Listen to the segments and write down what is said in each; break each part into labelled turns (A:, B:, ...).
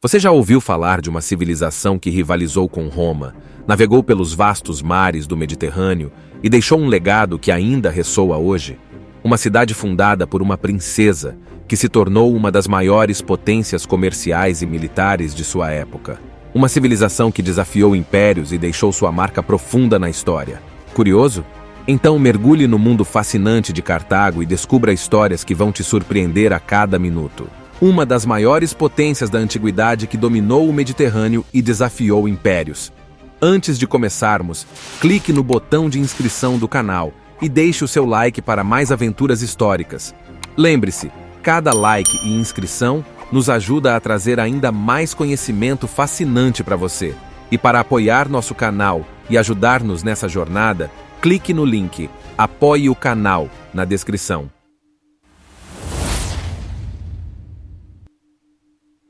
A: Você já ouviu falar de uma civilização que rivalizou com Roma, navegou pelos vastos mares do Mediterrâneo e deixou um legado que ainda ressoa hoje? Uma cidade fundada por uma princesa que se tornou uma das maiores potências comerciais e militares de sua época. Uma civilização que desafiou impérios e deixou sua marca profunda na história. Curioso? Então mergulhe no mundo fascinante de Cartago e descubra histórias que vão te surpreender a cada minuto. Uma das maiores potências da antiguidade que dominou o Mediterrâneo e desafiou impérios. Antes de começarmos, clique no botão de inscrição do canal e deixe o seu like para mais aventuras históricas. Lembre-se, cada like e inscrição nos ajuda a trazer ainda mais conhecimento fascinante para você. E para apoiar nosso canal e ajudar-nos nessa jornada, clique no link Apoie o Canal na descrição.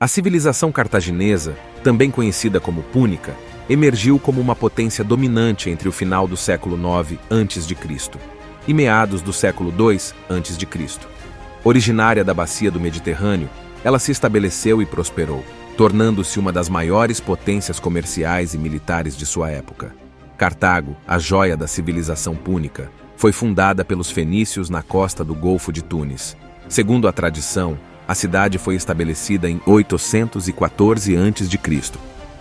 A: A civilização cartaginesa, também conhecida como púnica, emergiu como uma potência dominante entre o final do século IX a.C. e meados do século II a.C. Originária da bacia do Mediterrâneo, ela se estabeleceu e prosperou, tornando-se uma das maiores potências comerciais e militares de sua época. Cartago, a joia da civilização púnica, foi fundada pelos fenícios na costa do Golfo de Túnez. Segundo a tradição, a cidade foi estabelecida em 814 a.C.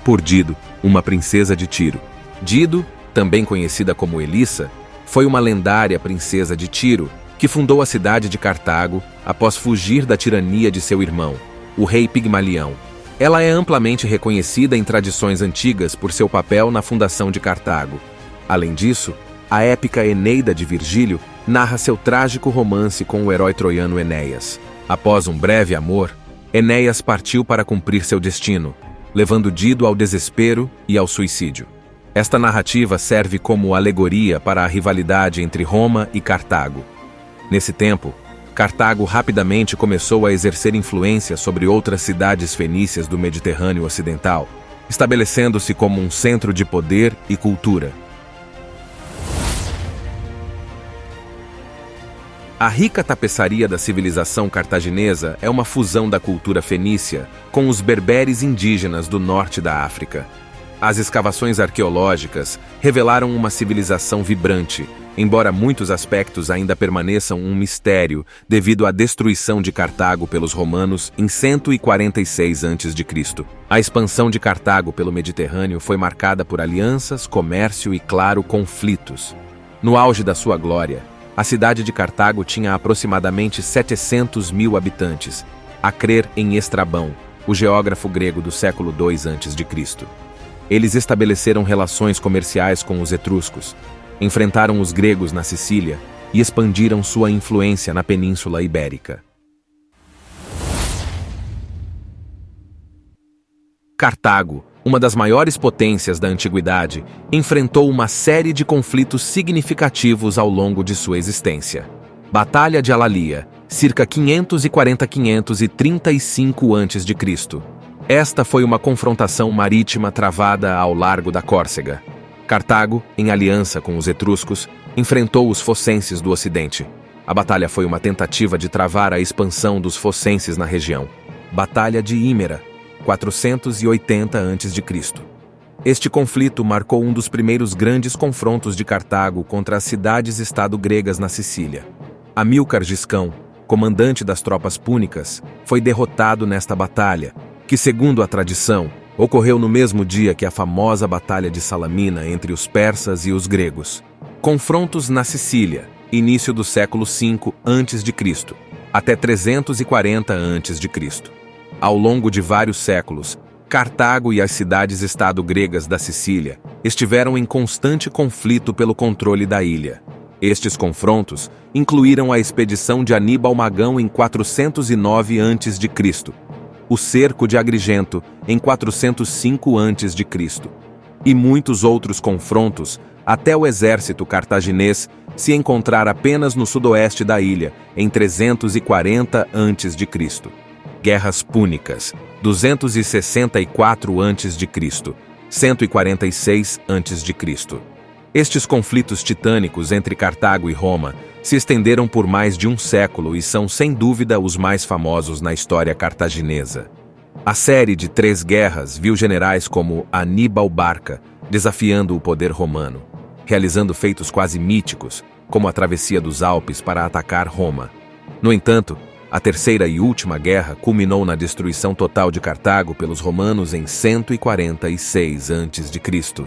A: por Dido, uma princesa de Tiro. Dido, também conhecida como Elissa, foi uma lendária princesa de Tiro que fundou a cidade de Cartago após fugir da tirania de seu irmão, o rei Pigmalião. Ela é amplamente reconhecida em tradições antigas por seu papel na fundação de Cartago. Além disso, a épica Eneida de Virgílio narra seu trágico romance com o herói troiano Enéas. Após um breve amor, Enéas partiu para cumprir seu destino, levando Dido ao desespero e ao suicídio. Esta narrativa serve como alegoria para a rivalidade entre Roma e Cartago. Nesse tempo, Cartago rapidamente começou a exercer influência sobre outras cidades fenícias do Mediterrâneo Ocidental, estabelecendo-se como um centro de poder e cultura. A rica tapeçaria da civilização cartaginesa é uma fusão da cultura fenícia com os berberes indígenas do norte da África. As escavações arqueológicas revelaram uma civilização vibrante, embora muitos aspectos ainda permaneçam um mistério devido à destruição de Cartago pelos romanos em 146 a.C. A expansão de Cartago pelo Mediterrâneo foi marcada por alianças, comércio e, claro, conflitos. No auge da sua glória, a cidade de Cartago tinha aproximadamente 700 mil habitantes, a crer em Estrabão, o geógrafo grego do século II a.C. Eles estabeleceram relações comerciais com os etruscos, enfrentaram os gregos na Sicília e expandiram sua influência na Península Ibérica. Cartago, uma das maiores potências da antiguidade, enfrentou uma série de conflitos significativos ao longo de sua existência. Batalha de Alalia, circa 540-535 a.C. Esta foi uma confrontação marítima travada ao largo da Córcega. Cartago, em aliança com os etruscos, enfrentou os focenses do Ocidente. A batalha foi uma tentativa de travar a expansão dos focenses na região. Batalha de Hímera, 480 a.C. Este conflito marcou um dos primeiros grandes confrontos de Cartago contra as cidades-estado gregas na Sicília. Amílcar Giscão, comandante das tropas púnicas, foi derrotado nesta batalha, que, segundo a tradição, ocorreu no mesmo dia que a famosa Batalha de Salamina entre os persas e os gregos. Confrontos na Sicília, início do século V a.C., até 340 a.C. Ao longo de vários séculos, Cartago e as cidades-estado gregas da Sicília estiveram em constante conflito pelo controle da ilha. Estes confrontos incluíram a expedição de Aníbal Magão em 409 a.C., o cerco de Agrigento em 405 a.C., e muitos outros confrontos até o exército cartaginês se encontrar apenas no sudoeste da ilha em 340 a.C. Guerras Púnicas, 264 a.C., 146 a.C. Estes conflitos titânicos entre Cartago e Roma se estenderam por mais de um século e são, sem dúvida, os mais famosos na história cartaginesa. A série de 3 guerras viu generais como Aníbal Barca desafiando o poder romano, realizando feitos quase míticos, como a travessia dos Alpes para atacar Roma. No entanto, a terceira e última guerra culminou na destruição total de Cartago pelos romanos em 146 a.C.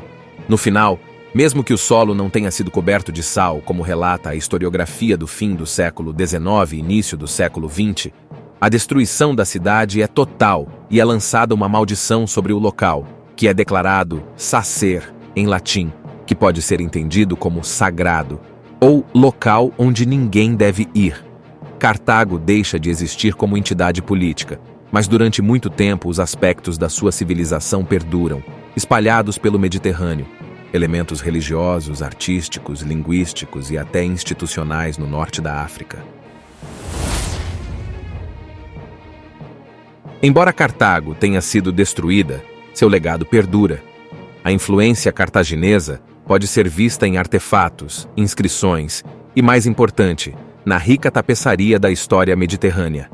A: No final, mesmo que o solo não tenha sido coberto de sal, como relata a historiografia do fim do século XIX e início do século XX, a destruição da cidade é total e é lançada uma maldição sobre o local, que é declarado sacer, em latim, que pode ser entendido como sagrado, ou local onde ninguém deve ir. Cartago deixa de existir como entidade política, mas durante muito tempo os aspectos da sua civilização perduram, espalhados pelo Mediterrâneo, elementos religiosos, artísticos, linguísticos e até institucionais no norte da África. Embora Cartago tenha sido destruída, seu legado perdura. A influência cartaginesa pode ser vista em artefatos, inscrições e, mais importante, na rica tapeçaria da história mediterrânea.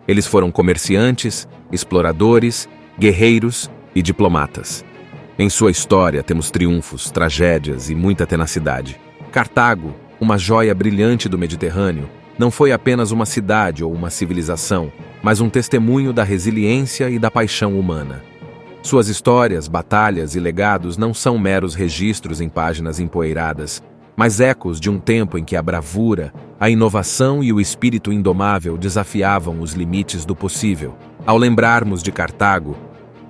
A: Eles foram comerciantes, exploradores, guerreiros e diplomatas. Em sua história temos triunfos, tragédias e muita tenacidade. Cartago, uma joia brilhante do Mediterrâneo, não foi apenas uma cidade ou uma civilização, mas um testemunho da resiliência e da paixão humana. Suas histórias, batalhas e legados não são meros registros em páginas empoeiradas, mas ecos de um tempo em que a bravura, a inovação e o espírito indomável desafiavam os limites do possível. Ao lembrarmos de Cartago,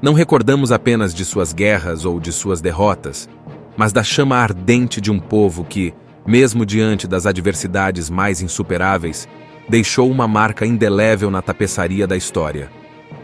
A: não recordamos apenas de suas guerras ou de suas derrotas, mas da chama ardente de um povo que, mesmo diante das adversidades mais insuperáveis, deixou uma marca indelével na tapeçaria da história.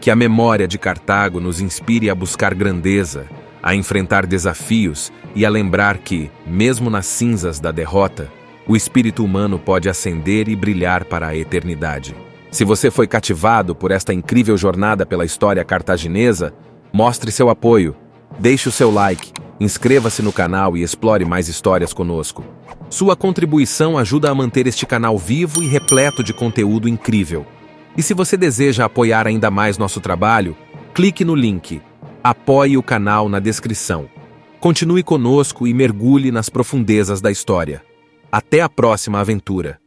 A: Que a memória de Cartago nos inspire a buscar grandeza, a enfrentar desafios e a lembrar que, mesmo nas cinzas da derrota, o espírito humano pode ascender e brilhar para a eternidade. Se você foi cativado por esta incrível jornada pela história cartaginesa, mostre seu apoio, deixe o seu like, inscreva-se no canal e explore mais histórias conosco. Sua contribuição ajuda a manter este canal vivo e repleto de conteúdo incrível. E se você deseja apoiar ainda mais nosso trabalho, clique no link Apoie o canal na descrição. Continue conosco e mergulhe nas profundezas da história. Até a próxima aventura!